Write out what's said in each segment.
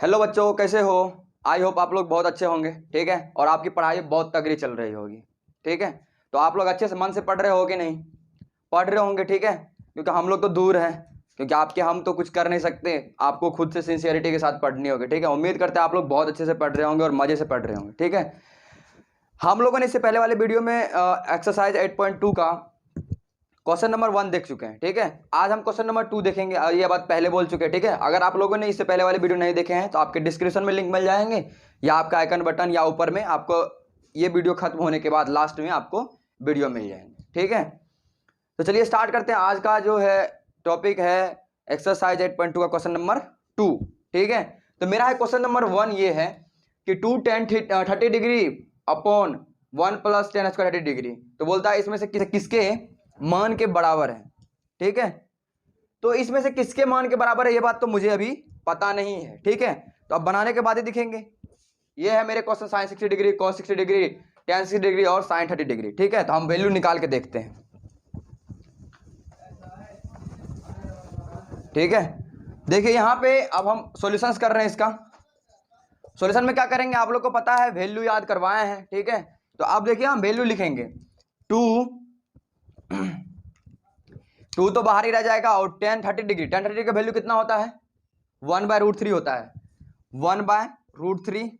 Hello बच्चों, कैसे हो? आई होप आप लोग बहुत अच्छे होंगे। ठीक है, और आपकी पढ़ाई बहुत तगड़ी चल रही होगी। ठीक है, तो आप लोग अच्छे से मन से पढ़ रहे हो कि नहीं? पढ़ रहे होंगे, ठीक है, क्योंकि हम लोग तो दूर हैं, क्योंकि आपके हम तो कुछ कर नहीं सकते। आपको खुद से सिंसियरिटी के साथ पढ़नी होगी। ठीक है, उम्मीद करते हैं आप लोग बहुत अच्छे से पढ़ रहे होंगे और मजे से पढ़ रहे होंगे। ठीक है, हम लोगों ने इससे पहले वाले वीडियो में एक्सरसाइज 8.2 का क्वेश्चन नंबर 1 देख चुके हैं। ठीक है, आज हम क्वेश्चन नंबर 2 देखेंगे। ये बात पहले बोल चुके हैं। ठीक है, अगर आप लोगों ने इससे पहले वाले वीडियो नहीं देखे हैं तो आपके डिस्क्रिप्शन में लिंक मिल जाएंगे, या आपका आइकन बटन या ऊपर में आपको ये वीडियो खत्म होने के बाद लास्ट में आपको वीडियो मिल जाएंगे। ठीक है, तो चलिए स्टार्ट करते हैं। आज का जो है टॉपिक है एक्सरसाइज 8.2 का क्वेश्चन नंबर 2। ठीक है, तो मेरा है क्वेश्चन नंबर 1 ये है कि 2 tan 30 degree upon 1 + tan² 30 degree. तो बोलता है इसमें से किसके मान के बराबर है। ठीक है, तो इसमें से किसके मान के बराबर है ये बात तो मुझे अभी पता नहीं है। ठीक है, तो अब बनाने के बाद ही दिखेंगे। ये है मेरे question sin 60 degree, cos 60 degree, tan 60 degree और sin 30 डिग्री। ठीक है, तो हम वैल्यू निकाल के देखते हैं। ठीक है, देखिए यहाँ पे अब हम सॉल्यूशंस कर रहे हैं। इसका सॉल्यूशन में क्या करेंगे आप लोग को पता है, वैल्यू याद करवाए हैं। ठीक है, तो अब देखिए हम वैल्यू लिखेंगे। 2 तो बाहर ही रह जाएगा, और tan 30 डिग्री, tan 30 डिग्री का वैल्यू कितना होता है? 1/√3 होता है। 1/√3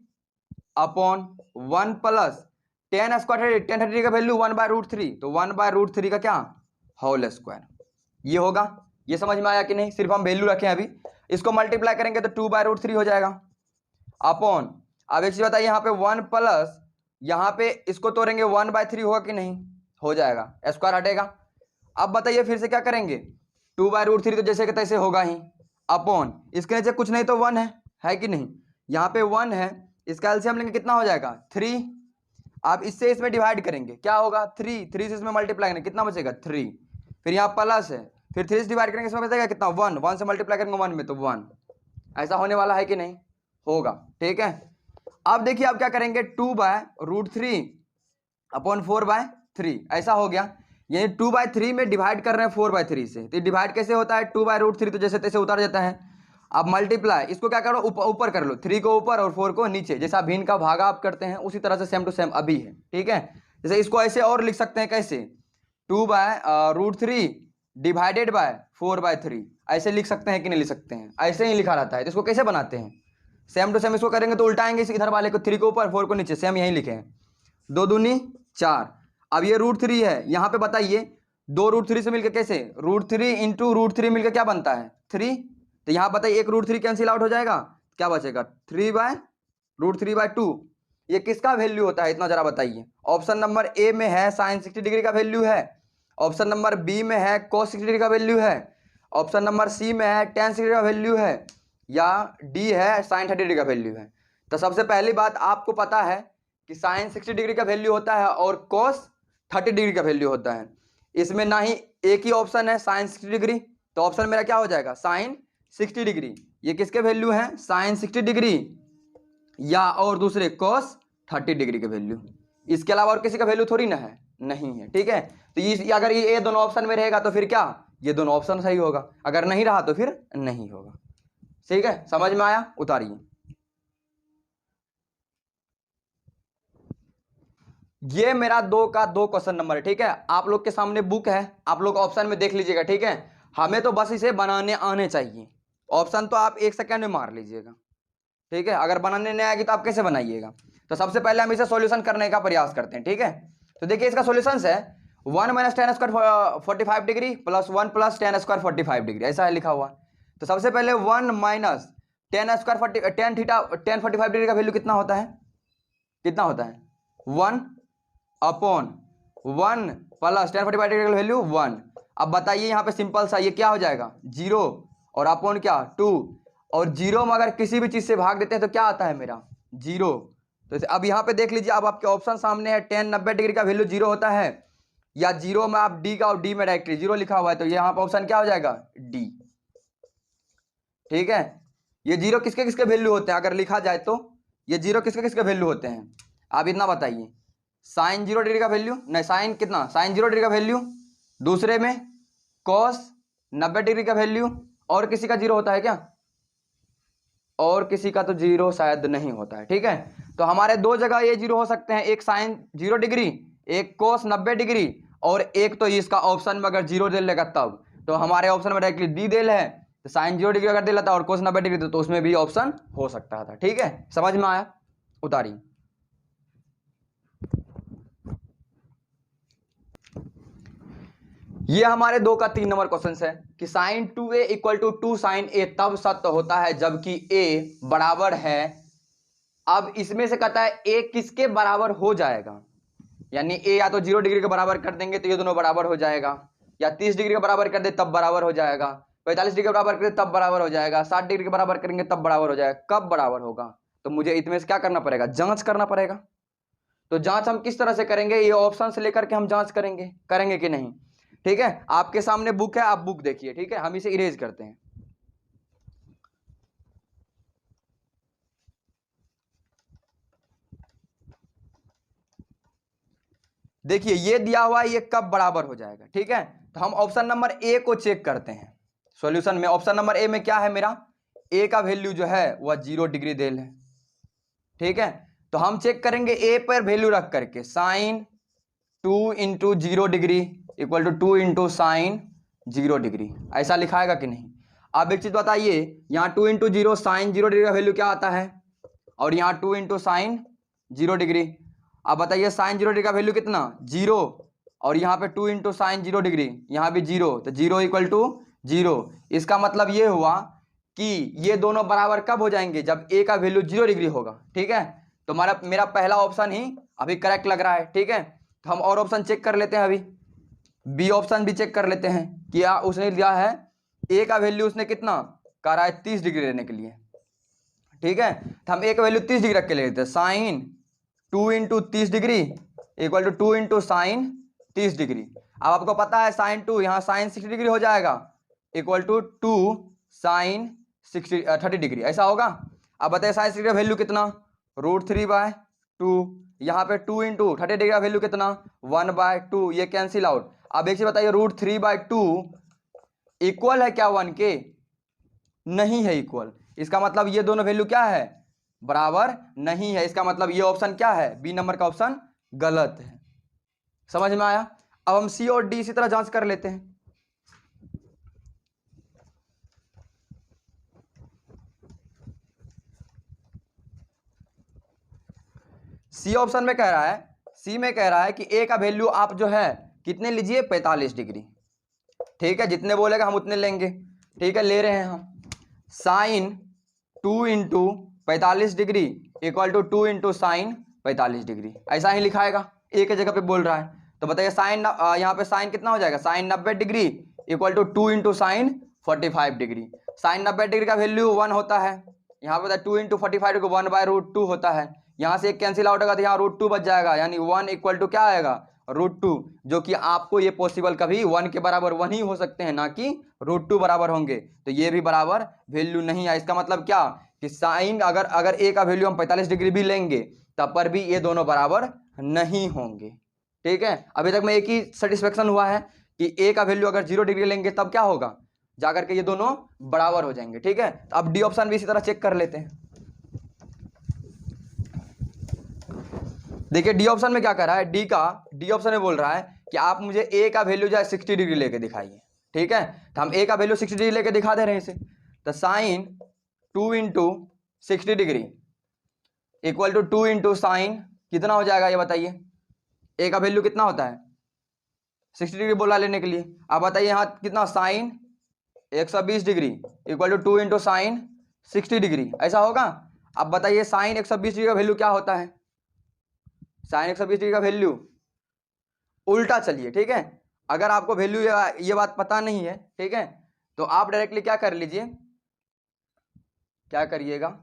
अपॉन 1 + tan² 30, tan 30 डिग्री का वैल्यू 1/√3, तो 1/√3 का क्या होल स्क्वायर। ये होगा। ये समझ में आया कि नहीं? सिर्फ हम वैल्यू रखें अभी, इसको मल्टीप्लाई करेंगे तो 2/√3 हो जाएगा अपॉन, अब एक चीज बताइए, यहाँ पे 1 + यहाँ पे इसको तोड़ेंगे 1/3 होगा कि नहीं? हो जाएगा, स्क्वायर हटेगा। अब बताइए फिर से क्या करेंगे, 2/√3 तो जैसे कि तैसे होगा ही, अपॉन इसके नीचे कुछ नहीं तो 1 है कि नहीं? यहाँ पे 1 है, इसका एलसीएम लेंगे कितना हो जाएगा? 3। अब इससे इसमें डिवाइड करेंगे, क्या होगा? 3 से इसमें मल्टीप्लाई करेंगे, कितना बचेगा? 3। फिर यहाँ प्लस है, फिर 3 से डिवाइड करेंगे, इसमें बचेगा कितना? 1 से मल्टीप्लाई करेंगे 1 में तो 1। ऐसा होने वाला है कि नहीं? होगा। ठीक है, अब देखिए अब क्या करेंगे, 2/√3 अपॉन 4/3, ऐसा हो गया। यानी 2/3 में डिवाइड कर रहे हैं 4/3 से, तो डिवाइड कैसे होता है? 2/√3 तो जैसे तैसे उतर जाता है। अब मल्टीप्लाई, इसको क्या करो, ऊपर कर लो, 3 को ऊपर और 4 को नीचे, जैसा भिन्न का भागा आप करते हैं उसी तरह से सेम टू सेम अभी है। ठीक है, जैसे इसको ऐसे और लिख सकते हैं, कैसे? 2/√3 डिवाइडेड बाय 4/3, ऐसे लिख सकते हैं कि नहीं लिख सकते हैं? ऐसे ही लिखा रहता है। तो इसको कैसे बनाते हैं? सेम टू सेम इसको करेंगे तो उल्टाएंगे, इधर वाले को 3 को ऊपर 4 को नीचे, सेम यही लिखे हैं। 2 दूनी 4। अब ये √3 है, यहाँ पे बताइए 2√3 से मिलकर कैसे? √3 इंटू √3 मिलकर क्या बनता है? 3। तो यहाँ बताइए एक √3 कैंसिल आउट हो जाएगा, क्या बचेगा? 3/√3/2। ये किसका वैल्यू होता है इतना जरा बताइए? ऑप्शन नंबर ए में है sin 60 डिग्री का वैल्यू है, ऑप्शन नंबर बी में है cos 60 डिग्री का वैल्यू है, ऑप्शन नंबर सी में है tan 60 डिग्री का वैल्यू है, या डी है sin 30 डिग्री का वैल्यू है। तो सबसे पहली बात आपको पता है कि sin 60 डिग्री का वैल्यू होता है और cos 30 डिग्री का वैल्यू होता है। इसमें ना ही एक ही ऑप्शन है sin 60 डिग्री, तो ऑप्शन मेरा क्या हो जाएगा? sin 60 degree. ये किसके वैल्यू है? sin 60 डिग्री, या और दूसरे cos 30 डिग्री के वैल्यू। इसके अलावा और किसी का वैल्यू थोड़ी ना है, नहीं है। ठीक है, तो ये अगर ये दोनों ऑप्शन में रहेगा तो फिर क्या, ये दोनों ऑप्शन सही होगा, अगर नहीं रहा तो फिर नहीं होगा। ठीक है, समझ में आया? उतारिए। ये मेरा 2 का 2 क्वेश्चन नंबर है। ठीक है, आप लोग के सामने बुक है, आप लोग ऑप्शन में देख लीजिएगा। ठीक है, हमें तो बस इसे बनाने आने चाहिए। ऑप्शन तो आप 1 सेकंड में मार लीजिएगा। ठीक है, अगर बनाने नहीं आएगी तो आप कैसे बनाइएगा? तो सबसे पहले हम इसे सॉल्यूशन करने का प्रयास करते हैं। ठीक है, तो देखिए इसका सॉल्यूशन है 1 - tan² 45 degree plus 1 + tan² 45 degree, ऐसा है लिखा हुआ। तो सबसे पहले 1 - tan 45 डिग्री का वैल्यू कितना होता है? कितना होता है? 1 अपॉन 1 + tan 45 डिग्री का वैल्यू 1। अब बताइए यहाँ पे सिंपल सा, ये क्या हो जाएगा? 0 और अपॉन क्या? 2, और 0 में अगर किसी भी चीज से भाग देते हैं तो क्या आता है मेरा? 0। तो अब यहाँ पे देख लीजिए, अब आपके ऑप्शन सामने है, tan 90 डिग्री का वैल्यू 0 होता है, या 0 में आप डी का, और डी में डायरेक्टली 0 लिखा हुआ है, तो यहाँ पे ऑप्शन क्या हो जाएगा? डी। ठीक है, ये 0 किसके किसके वैल्यू होते हैं अगर लिखा जाए तो? ये 0 किसके किसके वैल्यू होते हैं? आप इतना बताइए। sin 0 डिग्री का वैल्यू, नहीं साइन कितना? sin 0 डिग्री का वैल्यू, दूसरे में cos 90 डिग्री का वैल्यू, और किसी का 0 होता है क्या? और किसी का तो 0 शायद नहीं होता है। ठीक है, तो हमारे दो जगह ये 0 हो सकते हैं, एक साइन 0 डिग्री, एक कोस 90 डिग्री, और एक तो इसका ऑप्शन में अगर 0 दे लेगा तब, तो हमारे ऑप्शन में डायरेक्टली डी दे है, तो साइन 0 डिग्री अगर दे लेता और कोस 90 डिग्री तो उसमें भी ऑप्शन हो सकता था। ठीक है, समझ में आया? उतारी। ये हमारे 2 का 3 नंबर क्वेश्चन है कि sine 2a equal to 2 sine a तब सत्य होता है जबकि a बराबर है। अब इसमें से कहता है a किसके बराबर हो जाएगा, यानी a या तो 0 डिग्री के बराबर कर देंगे तो ये दोनों बराबर हो जाएगा, या 30 डिग्री के बराबर कर दे तब बराबर हो जाएगा, 45 डिग्री के बराबर कर दे तब बराबर हो जाएगा, 60 डिग्री के बराबर करेंगे तब बराबर हो जाएगा। कब बराबर होगा? तो मुझे इसमें से क्या करना पड़ेगा? जांच करना पड़ेगा। तो जांच हम किस तरह से करेंगे? ये ऑप्शन से लेकर के हम जांच करेंगे कि नहीं। ठीक है, आपके सामने बुक है, आप बुक देखिए। ठीक है, हम इसे इरेज करते हैं। देखिए ये दिया हुआ है, ये कब बराबर हो जाएगा। ठीक है, तो हम ऑप्शन नंबर ए को चेक करते हैं सॉल्यूशन में। ऑप्शन नंबर ए में क्या है मेरा? ए का वैल्यू जो है वह 0 डिग्री देल है। ठीक है, तो हम चेक करेंगे ए पर वैल्यू रख करके, sine 2 into 0 degree equal to 2 into sine 0 degree, ऐसा लिखाएगा कि नहीं। अब एक चीज बताइए, यहाँ 2 इंटू 0 साइन 0 डिग्री का वैल्यू क्या आता है, और यहाँ 2 इंटू साइन 0 डिग्री। अब बताइए साइन 0 डिग्री का वैल्यू कितना? 0, और यहाँ पे 2 इंटू साइन 0 डिग्री, यहाँ भी 0, तो 0 इक्वल टू 0। इसका मतलब ये हुआ कि ये दोनों बराबर कब हो जाएंगे? जब ए का वैल्यू 0 डिग्री होगा। ठीक है, तो मेरा पहला ऑप्शन ही अभी करेक्ट लग रहा है। ठीक है, तो हम और ऑप्शन चेक कर लेते हैं। अभी बी ऑप्शन भी चेक कर लेते हैं कि उसने दिया है ए का वैल्यू, उसने कितना कह रहा है? 30 डिग्री लेने के लिए। ठीक है, तो हम ए का वैल्यू 30 डिग्री रख के ले लेते हैं। Sine 2 into 30 degree equal to 2 into sine 30 degree. अब आपको पता है साइन 2 यहाँ साइन 60 डिग्री हो जाएगा, इक्वल टू 2 साइन 30 डिग्री, ऐसा होगा। अब बताइए साइन 60 का वैल्यू कितना? √3/2। यहाँ पे 2 इंटू 30 डिग्री का वैल्यू कितना? 1/2, ये कैंसिल आउट। अब एक चीज बताइए, √3/2 इक्वल है क्या 1 के? नहीं है इक्वल। इसका मतलब ये दोनों वैल्यू क्या है? बराबर नहीं है। इसका मतलब ये ऑप्शन क्या है? बी नंबर का ऑप्शन गलत है। समझ में आया? अब हम सी और डी इसी तरह जांच कर लेते हैं। सी ऑप्शन में कह रहा है, सी में कह रहा है कि ए का वैल्यू आप जो है कितने लीजिए? 45 डिग्री। ठीक है, जितने बोलेगा हम उतने लेंगे। ठीक है, ले रहे हैं हम। Sine 2 into 45 degree equal to 2 into sine 45 degree, ऐसा ही लिखाएगा। ए के जगह पे बोल रहा है, तो बताइए साइन यहाँ पे साइन कितना हो जाएगा? Sine 90 degree equal to 2 into sine 45 degree. Sine 90 degree का वैल्यू 1 होता है, यहाँ पे 2 इंटू 45 डिग्री 1/√2 होता है। यहाँ से एक कैंसिल आउट होगा तो यहाँ √2 बच जाएगा, यानी 1 इक्वल टू क्या आएगा? √2, जो कि आपको ये पॉसिबल कभी 1 के बराबर 1 ही हो सकते हैं, ना कि √2 बराबर होंगे। तो ये भी बराबर वैल्यू नहीं है। इसका मतलब क्या कि साइन अगर ए का वैल्यू हम 45 डिग्री भी लेंगे तब पर भी ये दोनों बराबर नहीं होंगे। ठीक है, अभी तक में एक ही सेटिस्फेक्शन हुआ है कि ए का वैल्यू अगर 0 डिग्री लेंगे तब क्या होगा? जाकर के ये दोनों बराबर हो जाएंगे। ठीक है, तो अब डी ऑप्शन भी इसी तरह चेक कर लेते हैं। देखिए डी ऑप्शन में क्या कर रहा है? डी ऑप्शन में बोल रहा है कि आप मुझे ए का वैल्यू जो है 60 डिग्री लेके दिखाइए। ठीक है, तो हम ए का वैल्यू 60 डिग्री लेके दिखा दे रहे हैं इसे। तो sine 2 into 60 degree equal to 2 into sine कितना हो जाएगा? ये बताइए, ए का वैल्यू कितना होता है? 60 डिग्री बोला लेने के लिए। अब बताइए यहाँ कितना? Sine 120 degree equal to 2 into sine 60 degree, ऐसा होगा। अब बताइए साइन 120 डिग्री का वैल्यू क्या होता है? साइन 120 डिग्री का वैल्यू उल्टा चलिए। ठीक है, अगर आपको वैल्यू ये बात पता नहीं है, ठीक है, तो आप डायरेक्टली क्या कर लीजिए, क्या करिएगा,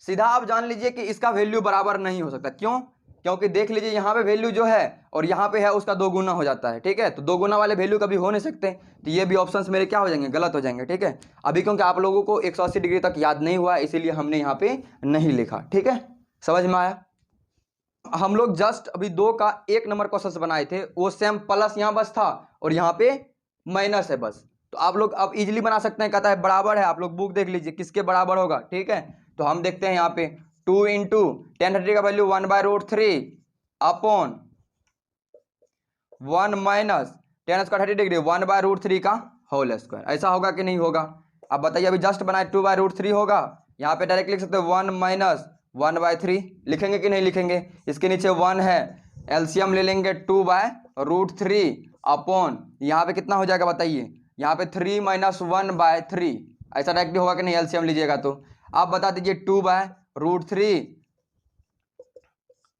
सीधा आप जान लीजिए कि इसका वैल्यू बराबर नहीं हो सकता। क्यों? क्योंकि देख लीजिए यहाँ पे वैल्यू जो है और यहाँ पे है उसका 2 गुना हो जाता है। ठीक है, तो 2 गुना वाले वैल्यू कभी हो नहीं सकते, तो ये भी ऑप्शंस मेरे क्या हो जाएंगे? गलत हो जाएंगे। ठीक है, अभी क्योंकि आप लोगों को 180 डिग्री तक याद नहीं हुआ इसीलिए हमने यहाँ पे नहीं लिखा। ठीक है, समझ में आया? हम लोग जस्ट अभी 2 का 1 नंबर क्वेश्चन बनाए थे, वो सेम प्लस यहाँ बस था और यहाँ पे माइनस है बस। तो आप लोग अब इजीली बना सकते हैं, कहता है बराबर है, आप लोग बुक देख लीजिए किसके बराबर होगा, ठीक है। तो हम देखते हैं यहाँ पे 2 इंटू 1030 का value 1/√3 upon 1 minus 10 square 30 degree 1/√3 का होल स्क्वायर। ऐसा होगा कि नहीं होगा? अब बताइए, अभी जस्ट बनाए 2/√3 होगा, यहाँ पे डायरेक्ट लिख सकते हैं 1 माइनस 1/3, लिखेंगे कि नहीं लिखेंगे? इसके नीचे 1 है, एलसीएम ले लेंगे 2/√3 अपॉन यहाँ पे कितना हो जाएगा बताइए, यहाँ पे 3 माइनस 1/3, ऐसा डायरेक्ट होगा कि नहीं? एलसीएम लीजिएगा तो आप बता दीजिए 2/√3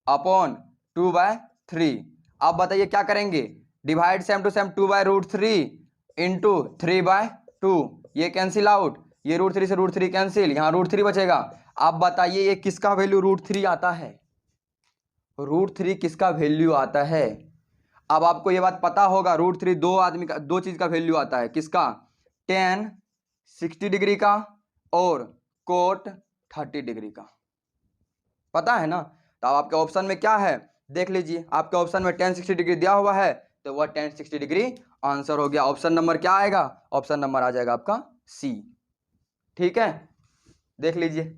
अपॉन 2/3। आप बताइए क्या करेंगे? Divide same to same 2/√3 into 3/2, ये कैंसिल आउट, ये √3 से √3 कैंसिल, यहाँ √3 बचेगा। आप बताइए ये किसका वैल्यू √3 आता है? √3 किसका वैल्यू आता है? अब आपको ये बात पता होगा, √3 दो चीज का वैल्यू आता है, किसका? tan 60 डिग्री का और कोट 30 डिग्री का, पता है ना? तो अब आपके ऑप्शन में क्या है देख लीजिए, आपके ऑप्शन में tan 60 डिग्री दिया हुआ है, तो वह tan 60 डिग्री आंसर हो गया। ऑप्शन नंबर क्या आएगा? ऑप्शन नंबर आ जाएगा आपका सी, ठीक है, देख लीजिए।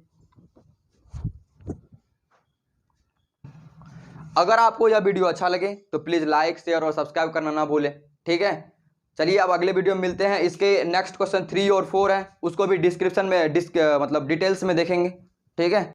अगर आपको यह वीडियो अच्छा लगे तो प्लीज लाइक शेयर और सब्सक्राइब करना ना भूलें, ठीक है। चलिए अब अगले वीडियो में मिलते हैं। इसके नेक्स्ट क्वेश्चन 3 और 4 है, उसको भी डिस्क्रिप्शन में मतलब डिटेल्स में देखेंगे, ठीक है।